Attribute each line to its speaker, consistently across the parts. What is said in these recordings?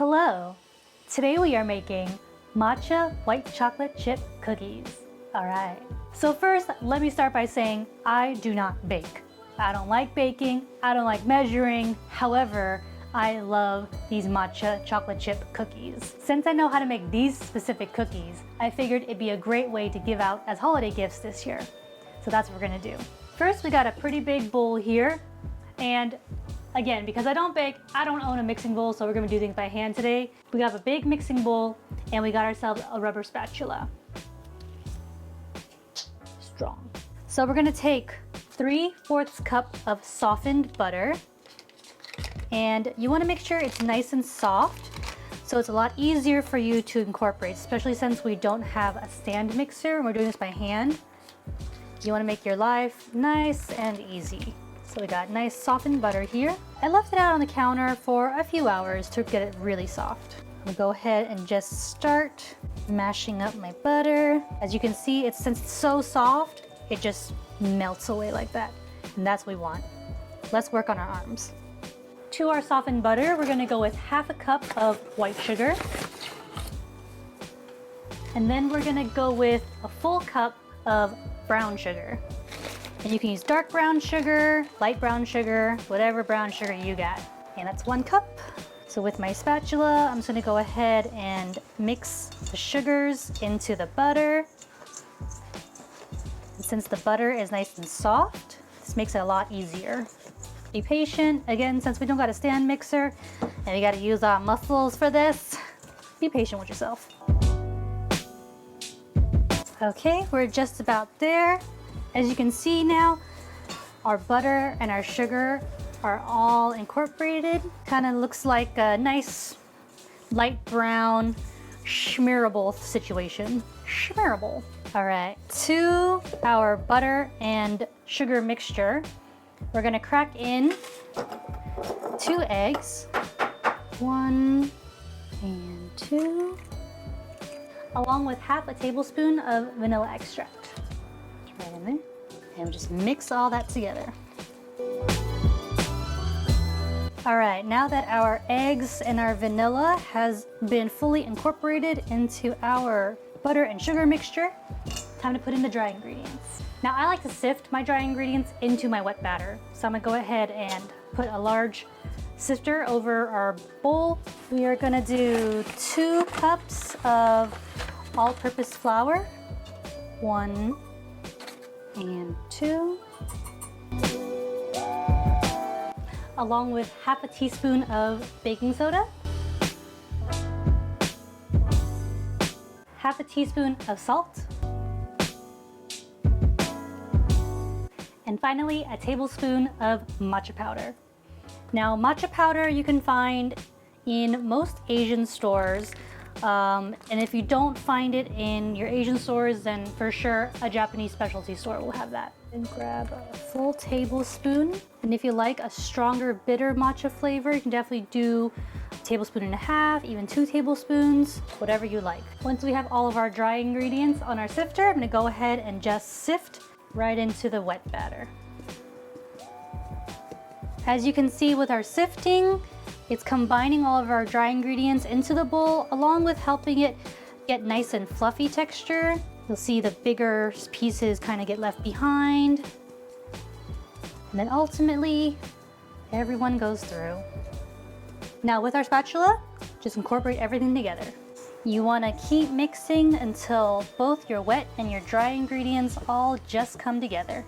Speaker 1: Hello! Today we are making matcha white chocolate chip cookies. Alright, so first let me start by saying I do not bake. I don't like baking, I don't like measuring, however, I love these matcha chocolate chip cookies. Since I know how to make these specific cookies, I figured it'd be a great way to give out as holiday gifts this year. So that's what we're gonna do. First we got a pretty big bowl here, and again, because I don't bake, I don't own a mixing bowl, so we're gonna do things by hand today. We got a big mixing bowl, and we got ourselves a rubber spatula. Strong. So we're gonna take 3/4 cup of softened butter, and you wanna make sure it's nice and soft, so it's a lot easier for you to incorporate, especially since we don't have a stand mixer and we're doing this by hand. You wanna make your life nice and easy. So we got nice softened butter here. I left it out on the counter for a few hours to get it really soft. I'm gonna go ahead and just start mashing up my butter. As you can see, since it's so soft, it just melts away like that. And that's what we want. Let's work on our arms. To our softened butter, we're gonna go with 1/2 cup of white sugar. And then we're gonna go with a full cup of brown sugar. And you can use dark brown sugar, light brown sugar, whatever brown sugar you got. And that's 1 cup. So with my spatula, I'm just gonna go ahead and mix the sugars into the butter. And since the butter is nice and soft, this makes it a lot easier. Be patient. Again, since we don't got a stand mixer and we gotta use our muscles for this, be patient with yourself. Okay, we're just about there. As you can see now, our butter and our sugar are all incorporated. Kind of looks like a nice light brown schmearable situation. Schmearable. All right, to our butter and sugar mixture, we're gonna crack in 2 eggs, 1 and 2, along with 1/2 tablespoon of vanilla extract. Right in there. And just mix all that together. All right, now that our eggs and our vanilla has been fully incorporated into our butter and sugar mixture, time to put in the dry ingredients. Now I like to sift my dry ingredients into my wet batter. So I'm gonna go ahead and put a large sifter over our bowl. We are gonna do 2 cups of all-purpose flour, 1 and 2, along with 1/2 teaspoon of baking soda, 1/2 teaspoon of salt, and finally a tablespoon of matcha powder. Now matcha powder you can find in most Asian stores. And if you don't find it in your Asian stores, then for sure a Japanese specialty store will have that. And grab a full tablespoon. And if you like a stronger bitter matcha flavor, you can definitely do a tablespoon and a half, even 2 tablespoons, whatever you like. Once we have all of our dry ingredients on our sifter, I'm gonna go ahead and just sift right into the wet batter. As you can see with our sifting, it's combining all of our dry ingredients into the bowl, along with helping it get nice and fluffy texture. You'll see the bigger pieces kind of get left behind. And then ultimately, everyone goes through. Now with our spatula, just incorporate everything together. You want to keep mixing until both your wet and your dry ingredients all just come together.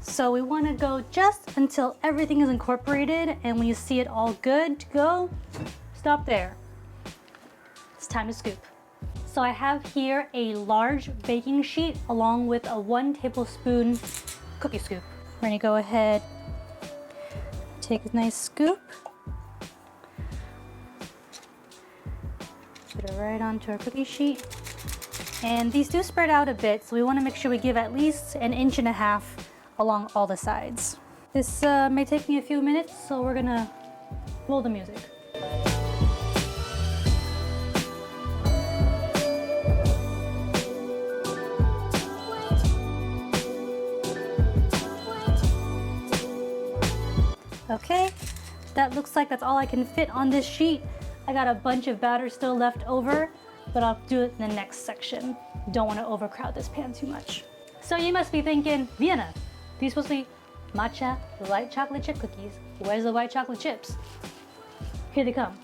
Speaker 1: So we want to go just until everything is incorporated, and when you see it all good to go, stop there. It's time to scoop. So I have here a large baking sheet along with a 1 tablespoon cookie scoop. We're gonna go ahead, take a nice scoop, put it right onto our cookie sheet. And these do spread out a bit, so we want to make sure we give at least 1.5 inches along all the sides. This may take me a few minutes, so we're gonna roll the music. Okay, that looks like that's all I can fit on this sheet. I got a bunch of batter still left over, but I'll do it in the next section. Don't want to overcrowd this pan too much. So you must be thinking, Vienna, these supposed to be matcha white chocolate chip cookies. Where's the white chocolate chips? Here they come.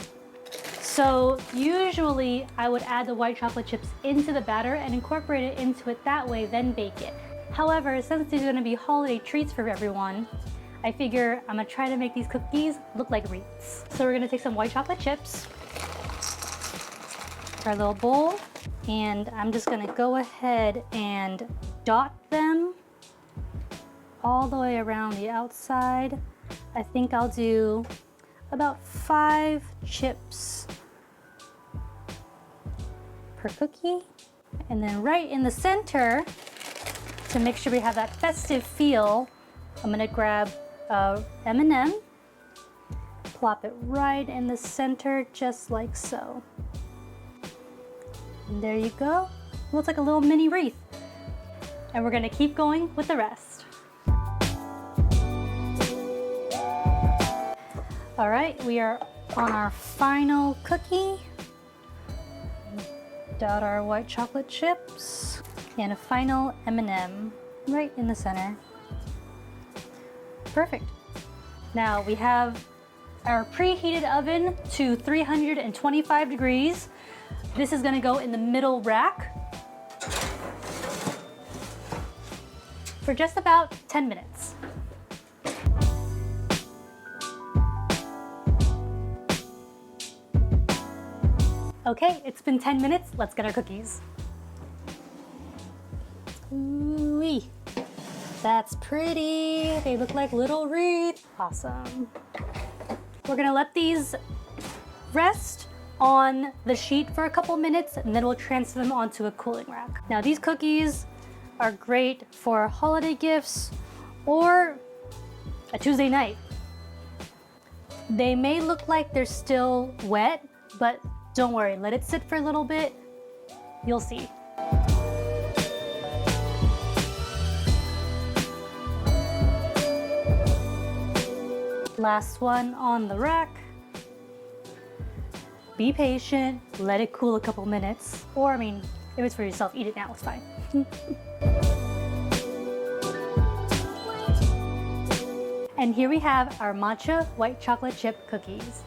Speaker 1: So usually I would add the white chocolate chips into the batter and incorporate it into it that way, then bake it. However, since these are gonna be holiday treats for everyone, I figure I'm gonna try to make these cookies look like wreaths. So we're gonna take some white chocolate chips, our little bowl, and I'm just gonna go ahead and dot them all the way around the outside. I think I'll do about 5 chips per cookie. And then right in the center, to make sure we have that festive feel, I'm gonna grab a M&M, plop it right in the center, just like so. And there you go. Looks like a little mini wreath. And we're gonna keep going with the rest. All right, we are on our final cookie. Dot our white chocolate chips and a final M&M right in the center. Perfect. Now we have our preheated oven to 325 degrees. This is gonna go in the middle rack for just about 10 minutes. Okay, it's been 10 minutes. Let's get our cookies. Ooh-wee. That's pretty. They look like little wreaths. Awesome. We're gonna let these rest on the sheet for a couple minutes and then we'll transfer them onto a cooling rack. Now these cookies are great for holiday gifts or a Tuesday night. They may look like they're still wet, but don't worry, let it sit for a little bit. You'll see. Last one on the rack. Be patient, let it cool a couple minutes. Or, I mean, if it's for yourself, eat it now, it's fine. And here we have our matcha white chocolate chip cookies.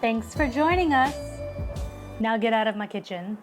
Speaker 1: Thanks for joining us. Now get out of my kitchen.